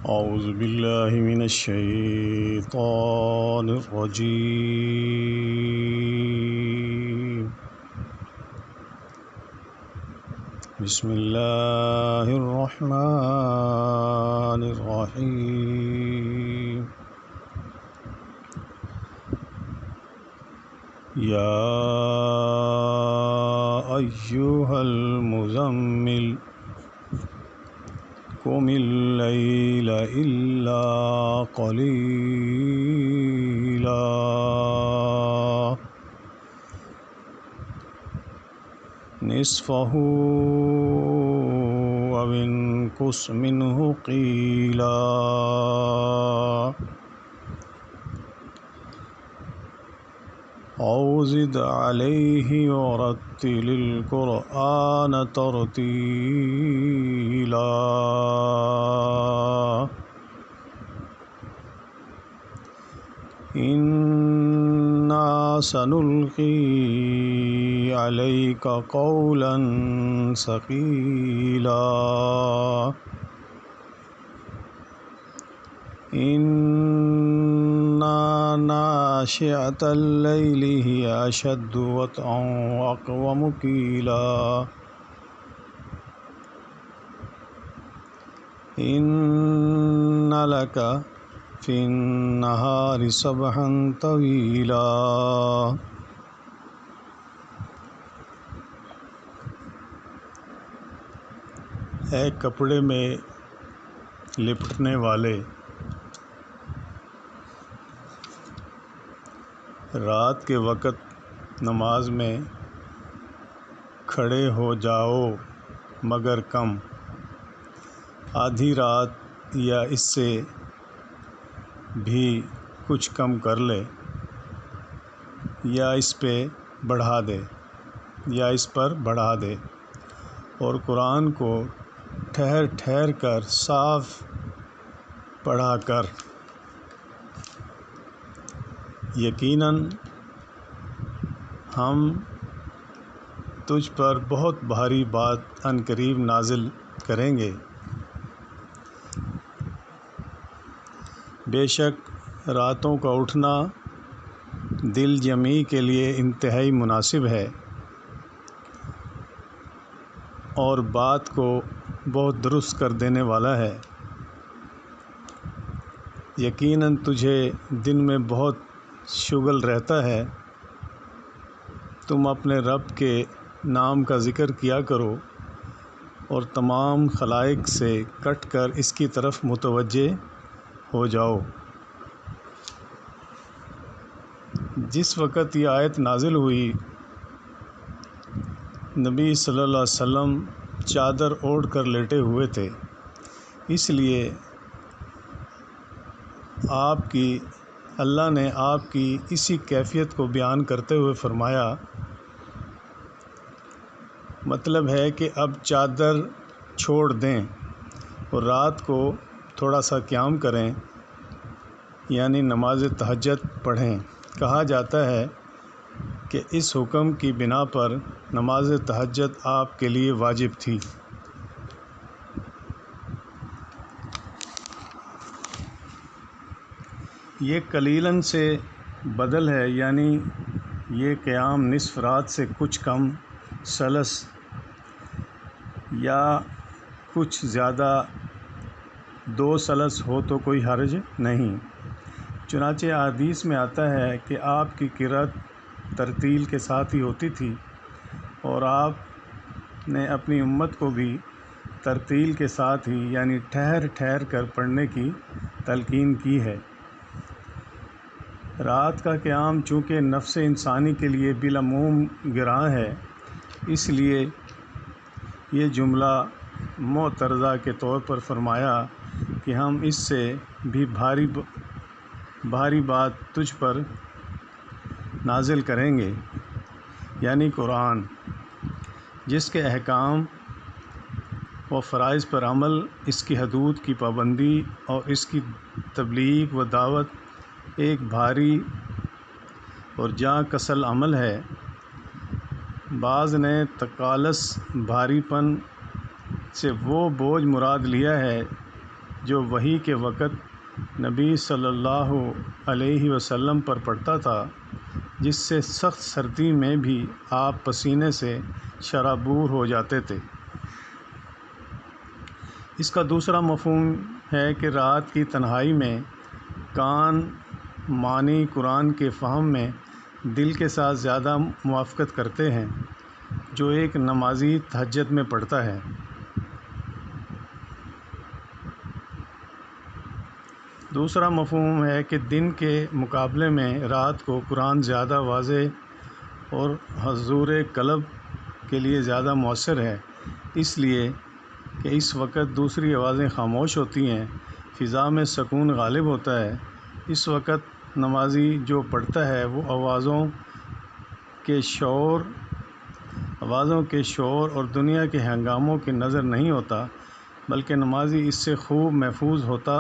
أعوذ بالله من الشيطان الرجيم. بسم الله الرحمن الرحيم. يا أيها المزمل قم الليل إلا قليلا نصفه أو انقص منه قيلا أو زد عليه ورتل القرآن ترتيلا إنا سنلقي عليك قولا ثقيلا إن ناشئة الليل هي أشد وطئا وأقوم قيلا إن لك في النهار سبحا طويلا اے کپڑے میں لپٹنے والے، رات کے وقت نماز میں کھڑے ہو جاؤ مگر کم، آدھی رات یا اس سے بھی کچھ کم کر لے، یا اس پر بڑھا دے، اور قرآن کو ٹھہر ٹھہر کر صاف پڑھا کر، یقیناً ہم تجھ پر بہت بھاری بات عنقریب نازل کریں گے۔ بے شک راتوں کا اٹھنا دل جمعی کے لیے انتہائی مناسب ہے اور بات کو بہت درست کر دینے والا ہے۔ یقیناً تجھے دن میں بہت شغل رہتا ہے، تم اپنے رب کے نام کا ذکر کیا کرو اور تمام خلائق سے کٹ کر اس کی طرف متوجہ ہو جاؤ۔ جس وقت یہ آیت نازل ہوئی، نبی صلی اللہ علیہ وسلم چادر اوڑھ کر لیٹے ہوئے تھے، اس لیے اللہ نے آپ کی اسی کیفیت کو بیان کرتے ہوئے فرمایا، مطلب ہے کہ اب چادر چھوڑ دیں اور رات کو تھوڑا سا قیام کریں، یعنی نماز تہجد پڑھیں۔ کہا جاتا ہے کہ اس حکم کی بنا پر نماز تہجد آپ کے لیے واجب تھی۔ یہ قلیلاً سے بدل ہے، یعنی یہ قیام نصف رات سے کچھ کم، ثلث یا کچھ زیادہ، 2 ثلث ہو تو کوئی حرج نہیں۔ چنانچہ احادیث میں آتا ہے کہ آپ کی قرأت ترتیل کے ساتھ ہی ہوتی تھی، اور آپ نے اپنی امت کو بھی ترتیل کے ساتھ ہی، یعنی ٹھہر ٹھہر کر پڑھنے کی تلقین کی ہے۔ رات کا قیام چونکہ نفس انسانی کے لیے بالعموم گراں ہے، اس لیے یہ جملہ معترضہ کے طور پر فرمایا کہ ہم اس سے بھی بھاری بات تجھ پر نازل کریں گے، یعنی قرآن، جس کے احکام و فرائض پر عمل، اس کی حدود کی پابندی اور اس کی تبلیغ و دعوت ایک بھاری اور جاں کسل عمل ہے۔ بعض نے تقالص بھاری پن سے وہ بوجھ مراد لیا ہے جو وحی کے وقت نبی صلی اللہ علیہ وسلم پر پڑتا تھا، جس سے سخت سردی میں بھی آپ پسینے سے شرابور ہو جاتے تھے۔ اس کا دوسرا مفہوم ہے کہ رات کی تنہائی میں کان معنی قرآن کے فہم میں دل کے ساتھ زیادہ موافقت کرتے ہیں جو ایک نمازی تہجد میں پڑھتا ہے۔ دوسرا مفہوم ہے کہ دن کے مقابلے میں رات کو قرآن زیادہ واضح اور حضور قلب کے لیے زیادہ مؤثر ہے، اس لیے کہ اس وقت دوسری آوازیں خاموش ہوتی ہیں، فضا میں سکون غالب ہوتا ہے۔ اس وقت نمازی جو پڑھتا ہے وہ آوازوں کے شور اور دنیا کے ہنگاموں کے نظر نہیں ہوتا، بلکہ نمازی اس سے خوب محفوظ ہوتا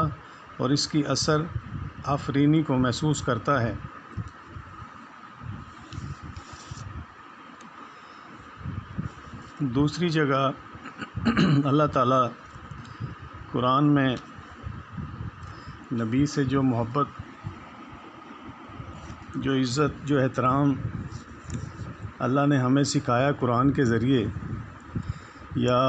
اور اس کی اثر آفرینی کو محسوس کرتا ہے۔ دوسری جگہ اللہ تعالیٰ قرآن میں نبی سے جو محبت، جو عزت، جو احترام اللہ نے ہمیں سکھایا قرآن کے ذریعے، یا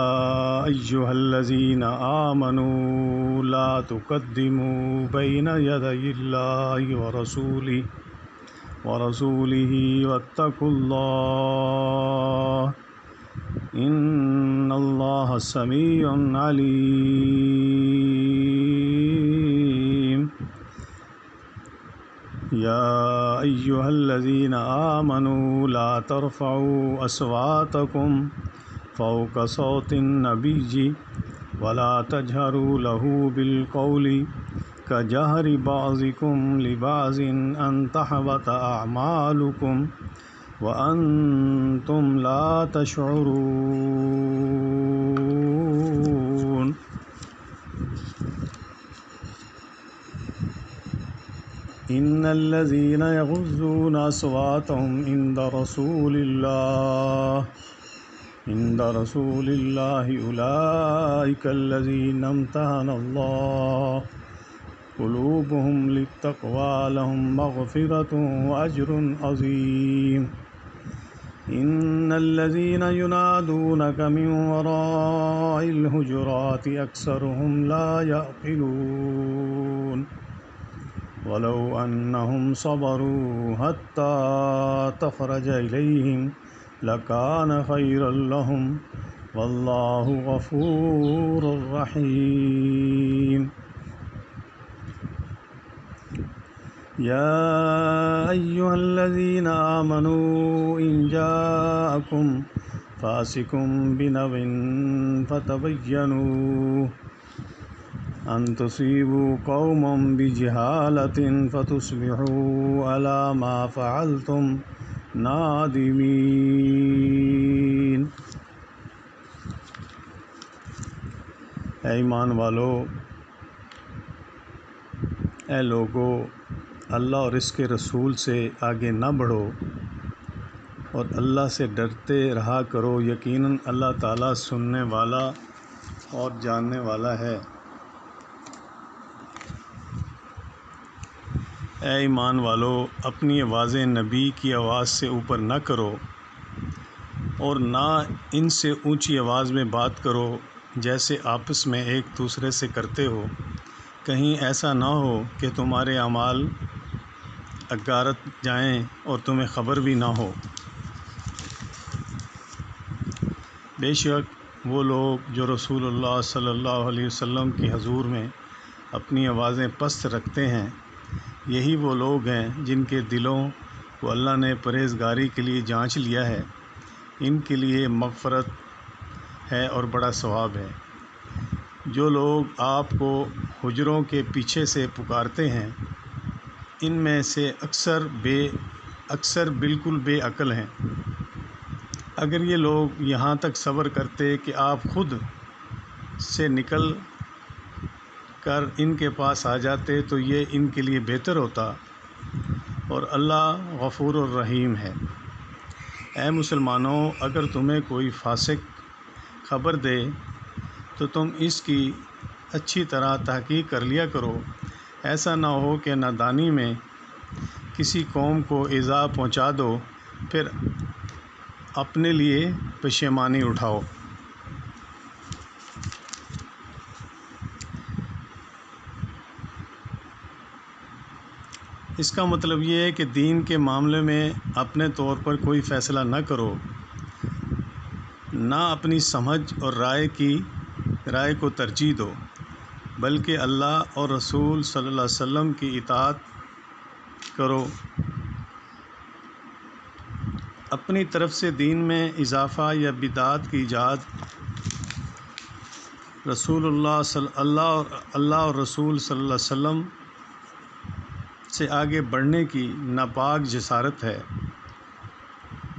ایھا الذین آمنوا لا تقدموا بین یدی اللہ ورسولہ واتقوا اللہ ان اللہ سمیع علیم۔ یا ایھا الذین آمنوا لا ترفعوا اصواتکم فوق صوت النبی ولا تجہروا له بالقول کجہر بعضکم لبعض ان تحبط اعمالکم وانتم لا تشعرون۔ ان الذین یغضون اصواتهم عند رسول اللہ اولئک الذین امتحن اللہ قلوبهم للتقوی لهم مغفرۃ واجر عظیم۔ ان الذین ینادونک من وراء الحجرات اکثرهم لا یعقلون ولو انہم صبروا حتی تخرج الیہم لکان خیرا لہم واللہ غفور رحیم۔ یا ایھا الذین آمنوا ان جاءکم فاسق بنبأ فتبینوا ان تصیبوا قوما بجہالۃ فتصبحوا علی ما فعلتم نادمین۔ اے ایمان والو، اے لوگو، اللہ اور اس کے رسول سے آگے نہ بڑھو اور اللہ سے ڈرتے رہا کرو، یقیناً اللہ تعالیٰ سننے والا اور جاننے والا ہے۔ اے ایمان والو، اپنی آوازیں نبی کی آواز سے اوپر نہ کرو اور نہ ان سے اونچی آواز میں بات کرو جیسے آپس میں ایک دوسرے سے کرتے ہو، کہیں ایسا نہ ہو کہ تمہارے اعمال اگارت جائیں اور تمہیں خبر بھی نہ ہو۔ بے شک وہ لوگ جو رسول اللہ صلی اللہ علیہ وسلم کی حضور میں اپنی آوازیں پست رکھتے ہیں، یہی وہ لوگ ہیں جن کے دلوں کو اللہ نے پرہیزگاری کے لیے جانچ لیا ہے، ان کے لیے مغفرت ہے اور بڑا ثواب ہے۔ جو لوگ آپ کو حجروں کے پیچھے سے پکارتے ہیں، ان میں سے اکثر بالکل بے عقل ہیں۔ اگر یہ لوگ یہاں تک صبر کرتے کہ آپ خود سے نکل کر ان کے پاس آ جاتے تو یہ ان کے لیے بہتر ہوتا، اور اللہ غفور الرحیم ہے۔ اے مسلمانوں، اگر تمہیں کوئی فاسق خبر دے تو تم اس کی اچھی طرح تحقیق کر لیا کرو، ایسا نہ ہو کہ نادانی میں کسی قوم کو ایذا پہنچا دو، پھر اپنے لیے پشیمانی اٹھاؤ۔ اس کا مطلب یہ ہے کہ دین کے معاملے میں اپنے طور پر کوئی فیصلہ نہ کرو، نہ اپنی سمجھ اور رائے کو ترجیح دو، بلکہ اللہ اور رسول صلی اللہ علیہ وسلم کی اطاعت کرو۔ اپنی طرف سے دین میں اضافہ یا بدعت کی ایجاد اللہ اور رسول صلی اللہ علیہ وسلم سے آگے بڑھنے کی ناپاک جسارت ہے،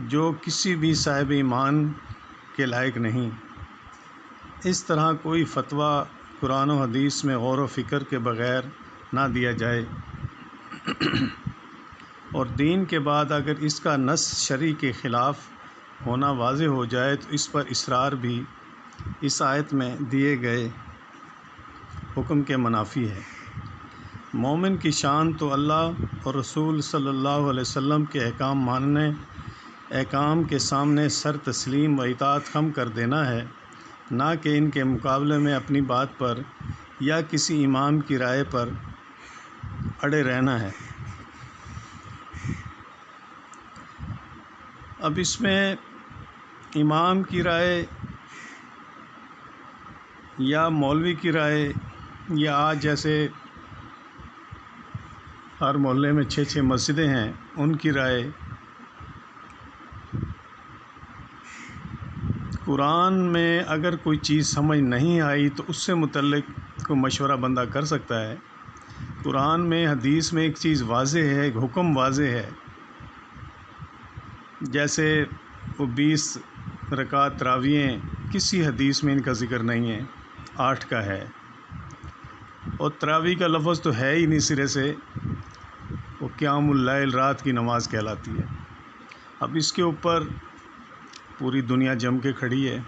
جو کسی بھی صاحب ایمان کے لائق نہیں۔ اس طرح کوئی فتویٰ قرآن و حدیث میں غور و فکر کے بغیر نہ دیا جائے، اور دین کے بعد اگر اس کا نص شرع کے خلاف ہونا واضح ہو جائے تو اس پر اصرار بھی اس آیت میں دیے گئے حکم کے منافی ہے۔ مومن کی شان تو اللہ اور رسول صلی اللہ علیہ وسلم کے احکام کے سامنے سر تسلیم و اطاعت خم کر دینا ہے، نہ کہ ان کے مقابلے میں اپنی بات پر یا کسی امام کی رائے پر اڑے رہنا ہے۔ اب اس میں امام کی رائے یا مولوی کی رائے، یا آج جیسے ہر محلے میں 6 مسجدیں ہیں، ان کی رائے، قرآن میں اگر کوئی چیز سمجھ نہیں آئی تو اس سے متعلق کوئی مشورہ بندہ کر سکتا ہے۔ قرآن میں حدیث میں ایک چیز واضح ہے، ایک حکم واضح ہے، جیسے وہ 20 رکعت تراویح، کسی حدیث میں ان کا ذکر نہیں ہے، 8 کا ہے، اور تراویح کا لفظ تو ہے ہی نہیں سرے سے، وہ قیام اللیل، رات کی نماز کہلاتی ہے۔ اب اس کے اوپر پوری دنیا جم کے کھڑی ہے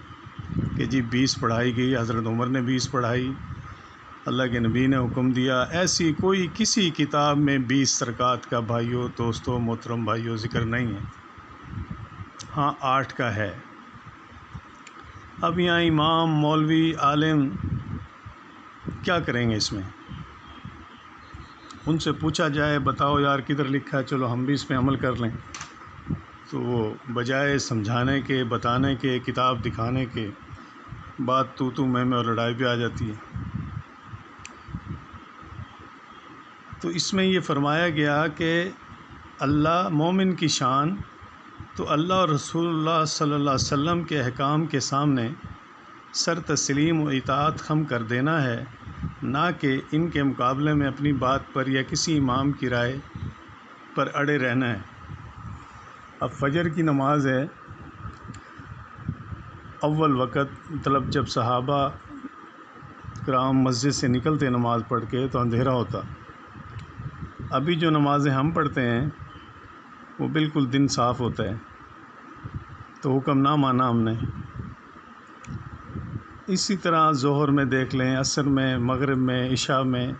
کہ جی 20 پڑھائی گئی، حضرت عمر نے 20 پڑھائی، اللہ کے نبی نے حکم دیا، ایسی کوئی کسی کتاب میں 20 رکعت کا بھائیوں، دوستوں، محترم بھائیوں ذکر نہیں ہے، ہاں 8 کا ہے۔ اب یہاں امام، مولوی، عالم کیا کریں گے اس میں؟ ان سے پوچھا جائے بتاؤ یار کدھر لکھا ہے، چلو ہم بھی اس پہ عمل کر لیں، تو وہ بجائے سمجھانے کے، بتانے کے، کتاب دکھانے کے، بات تو میں اور لڑائی بھی آ جاتی ہے۔ تو اس میں یہ فرمایا گیا کہ اللہ، مومن کی شان تو اللہ اور رسول اللہ صلی اللہ علیہ وسلم کے احکام کے سامنے سر تسلیم و اطاعت خم کر دینا ہے، نہ کہ ان کے مقابلے میں اپنی بات پر یا کسی امام کی رائے پر اڑے رہنا ہے۔ اب فجر کی نماز ہے، اول وقت مطلب جب صحابہ کرام مسجد سے نکلتے نماز پڑھ کے تو اندھیرا ہوتا، ابھی جو نمازیں ہم پڑھتے ہیں وہ بالکل دن صاف ہوتا ہے، تو حکم نہ مانا ہم نے۔ اسی طرح ظہر میں دیکھ لیں، عصر میں، مغرب میں، عشاء میں،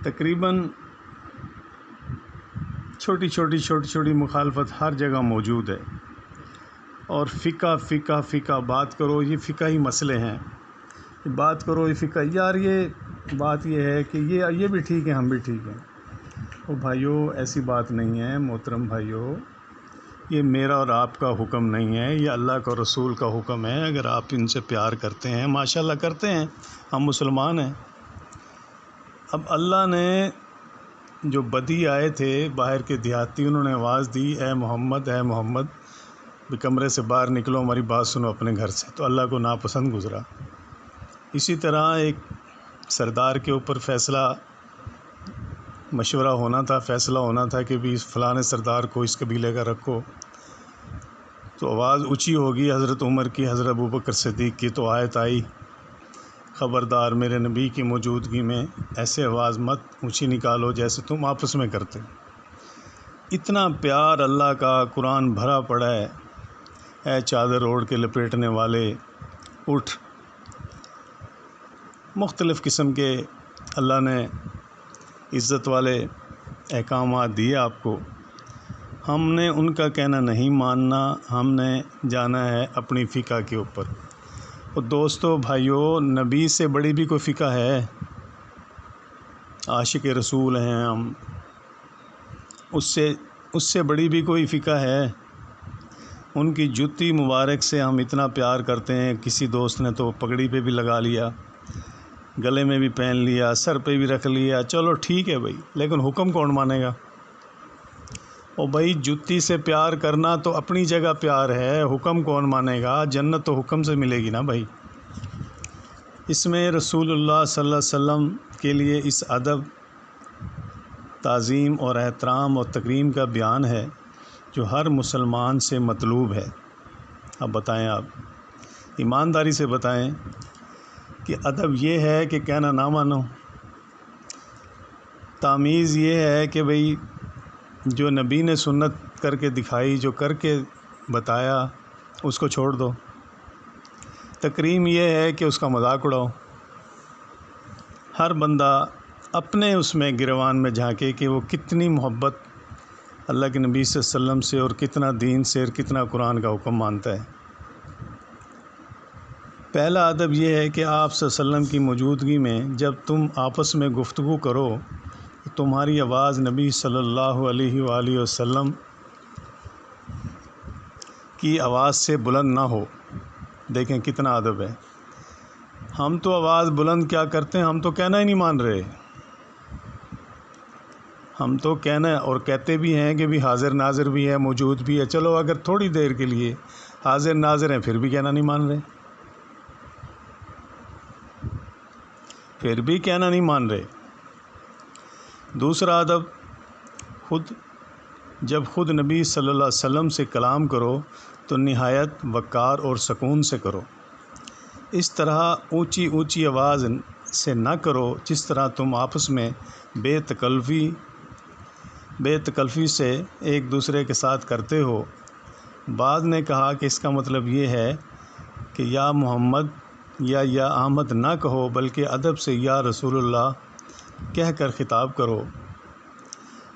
تقریباً چھوٹی چھوٹی مخالفت ہر جگہ موجود ہے، اور فقہ بات کرو، یہ فقہی مسئلے ہیں، بات کرو یہ فقہ، یار یہ بات یہ ہے کہ یہ بھی ٹھیک ہے، ہم بھی ٹھیک ہیں۔ او بھائیو، ایسی بات نہیں ہے محترم بھائیو، یہ میرا اور آپ کا حکم نہیں ہے، یہ اللہ کا رسول کا حکم ہے۔ اگر آپ ان سے پیار کرتے ہیں، ماشاءاللہ کرتے ہیں، ہم مسلمان ہیں۔ اب اللہ نے جو بدی آئے تھے باہر کے دیہاتی، انہوں نے آواز دی، اے محمد بھی کمرے سے باہر نکلو، ہماری بات سنو اپنے گھر سے، تو اللہ کو ناپسند گزرا۔ اسی طرح ایک سردار کے اوپر مشورہ ہونا تھا، فیصلہ ہونا تھا کہ بھی فلاں سردار کو اس قبیلے کا رکھو، تو آواز اونچی ہوگی، حضرت عمر کی، حضرت ابوبکر صدیق کی، تو آیت آئی، خبردار میرے نبی کی موجودگی میں ایسے آواز مت اونچی نکالو جیسے تم آپس میں کرتے۔ اتنا پیار اللہ کا قرآن بھرا پڑا ہے، اے چادر اوڑھ کے لپیٹنے والے اٹھ، مختلف قسم کے اللہ نے عزت والے احکامات دیے آپ کو، ہم نے ان کا کہنا نہیں ماننا، ہم نے جانا ہے اپنی فقہ کے اوپر۔ اور دوستو بھائیو، نبی سے بڑی بھی کوئی فقہ ہے؟ عاشق رسول ہیں ہم، اس سے بڑی بھی کوئی فقہ ہے؟ ان کی جوتی مبارک سے ہم اتنا پیار کرتے ہیں، کسی دوست نے تو پگڑی پہ بھی لگا لیا، گلے میں بھی پہن لیا، سر پہ بھی رکھ لیا، چلو ٹھیک ہے بھائی، لیکن حکم کون مانے گا؟ اور بھائی جوتی سے پیار کرنا تو اپنی جگہ پیار ہے، حکم کون مانے گا؟ جنت تو حکم سے ملے گی نا بھائی۔ اس میں رسول اللہ صلی اللہ علیہ وسلم کے لیے اس ادب، تعظیم اور احترام اور تکریم کا بیان ہے جو ہر مسلمان سے مطلوب ہے۔ اب بتائیں، آپ ایمانداری سے بتائیں کہ ادب یہ ہے کہ کہنا نہ مانو، تمیز یہ ہے کہ بھئی جو نبی نے سنت کر کے دکھائی، جو کر کے بتایا، اس کو چھوڑ دو، تکریم یہ ہے کہ اس کا مذاق اڑاؤ۔ ہر بندہ اپنے اس میں گریوان میں جھانکے کہ وہ کتنی محبت اللہ کے نبی صلی اللہ علیہ وسلم سے اور کتنا دین سے اور کتنا قرآن کا حکم مانتا ہے۔ پہلا ادب یہ ہے کہ آپ صلی اللہ علیہ وسلم کی موجودگی میں جب تم آپس میں گفتگو کرو تو تمہاری آواز نبی صلی اللہ علیہ وآلہ وسلم کی آواز سے بلند نہ ہو۔ دیکھیں کتنا ادب ہے۔ ہم تو آواز بلند کیا کرتے ہیں، ہم تو کہنا ہی نہیں مان رہے، ہم تو کہنا اور کہتے بھی ہیں کہ بھی حاضر ناظر بھی ہے، موجود بھی ہے، چلو اگر تھوڑی دیر کے لیے حاضر ناظر ہیں پھر بھی کہنا نہیں مان رہے، پھر بھی کہنا نہیں مان رہے۔ دوسرا ادب، جب خود نبی صلی اللہ علیہ وسلم سے کلام کرو تو نہایت وقار اور سکون سے کرو، اس طرح اونچی اونچی آواز سے نہ کرو جس طرح تم آپس میں بے تکلفی سے ایک دوسرے کے ساتھ کرتے ہو۔ بعض نے کہا کہ اس کا مطلب یہ ہے کہ یا محمد یا احمد نہ کہو، بلکہ ادب سے یا رسول اللہ کہہ کر خطاب کرو۔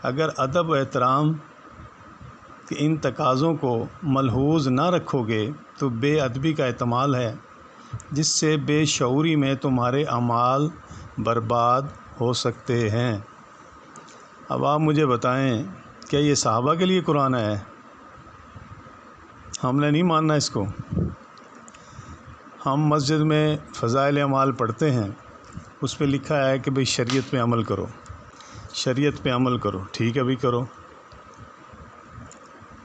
اگر ادب و احترام کہ ان تقاضوں کو ملحوظ نہ رکھو گے تو بے ادبی کا احتمال ہے، جس سے بے شعوری میں تمہارے اعمال برباد ہو سکتے ہیں۔ اب آپ مجھے بتائیں، کیا یہ صحابہ کے لیے قرآن ہے؟ ہم نے نہیں ماننا اس کو۔ ہم مسجد میں فضائل اعمال پڑھتے ہیں، اس پہ لکھا ہے کہ بھئی شریعت پہ عمل کرو، شریعت پہ عمل کرو، ٹھیک ہے بھی کرو۔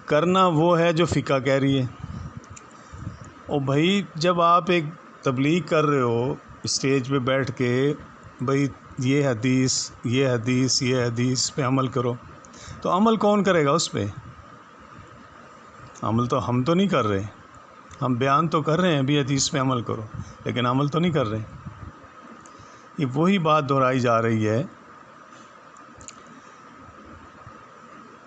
کرنا وہ ہے جو فقہ کہہ رہی ہے۔ اور بھائی جب آپ ایک تبلیغ کر رہے ہو اسٹیج پہ بیٹھ کے، بھئی یہ حدیث پہ عمل کرو، تو عمل کون کرے گا اس پہ؟ عمل تو ہم تو نہیں کر رہے، ہم بیان تو کر رہے ہیں بھی حدیث پہ عمل کرو، لیکن عمل تو نہیں کر رہے۔ یہ وہی بات دہرائی جا رہی ہے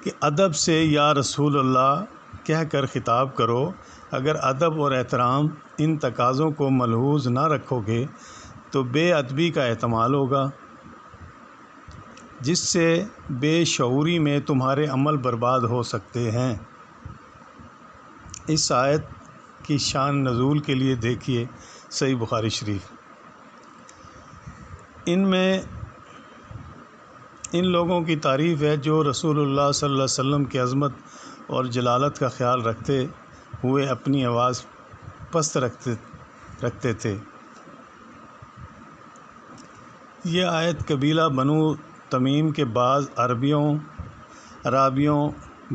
کہ ادب سے یا رسول اللہ کہہ کر خطاب کرو۔ اگر ادب اور احترام ان تقاضوں کو ملحوظ نہ رکھو گے تو بے ادبی کا احتمال ہوگا، جس سے بے شعوری میں تمہارے عمل برباد ہو سکتے ہیں۔ اس آیت کی شان نزول کے لیے دیکھیے صحیح بخاری شریف۔ ان لوگوں کی تعریف ہے جو رسول اللہ صلی اللہ علیہ وسلم کی عظمت اور جلالت کا خیال رکھتے ہوئے اپنی آواز پست رکھتے تھے۔ یہ آیت قبیلہ بنو تمیم کے بعض عرابیوں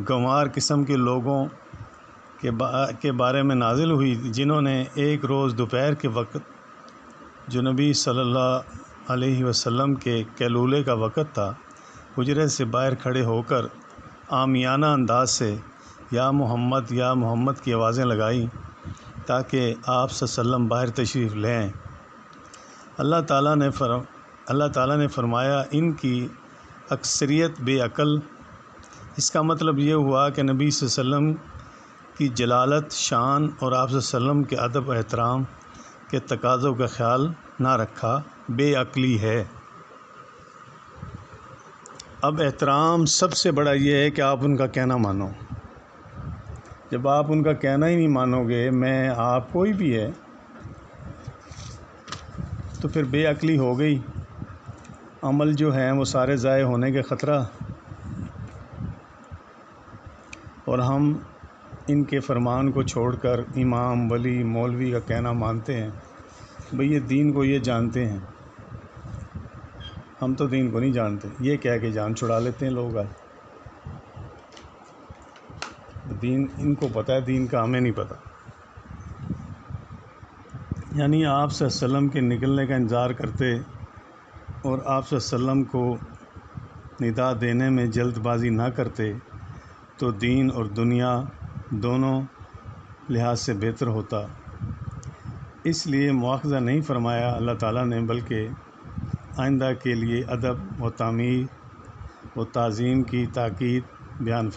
گنوار قسم کے لوگوں کے بارے میں نازل ہوئی، جنہوں نے ایک روز دوپہر کے وقت جو نبی صلی اللہ علیہ وسلم کے قیلولے کا وقت تھا، حجرے سے باہر کھڑے ہو کر عامیانہ انداز سے یا محمد کی آوازیں لگائیں تاکہ آپ صلی اللہ علیہ وسلم باہر تشریف لیں۔ اللہ تعالیٰ نے فرمایا ان کی اکثریت بے عقل۔ اس کا مطلب یہ ہوا کہ نبی صلی اللہ علیہ وسلم کی جلالت، شان اور آپ صلی اللہ علیہ وسلم کے ادب و احترام کے تقاضوں کا خیال نہ رکھا بے عقلی ہے۔ اب احترام سب سے بڑا یہ ہے کہ آپ ان کا کہنا مانو۔ جب آپ ان کا کہنا ہی نہیں مانو گے، میں آپ کوئی بھی ہے، تو پھر بے عقلی ہو گئی، عمل جو ہیں وہ سارے ضائع ہونے کے خطرہ، اور ہم ان کے فرمان کو چھوڑ کر امام، ولی، مولوی کا کہنا مانتے ہیں۔ بھئی یہ دین کو یہ جانتے ہیں، ہم تو دین کو نہیں جانتے، یہ کہہ کے جان چھڑا لیتے ہیں لوگ۔ آج دین ان کو پتہ ہے، دین کا ہمیں نہیں پتہ۔ یعنی آپ صلی اللہ علیہ وسلم کے نکلنے کا انتظار کرتے اور آپ صلی اللہ علیہ وسلم کو ندا دینے میں جلد بازی نہ کرتے تو دین اور دنیا دونوں لحاظ سے بہتر ہوتا۔ اس لیے مواخذہ نہیں فرمایا اللہ تعالیٰ نے، بلکہ آئندہ کے لیے ادب و تعمیر و تعظیم کی تاکید بیان فرمائی۔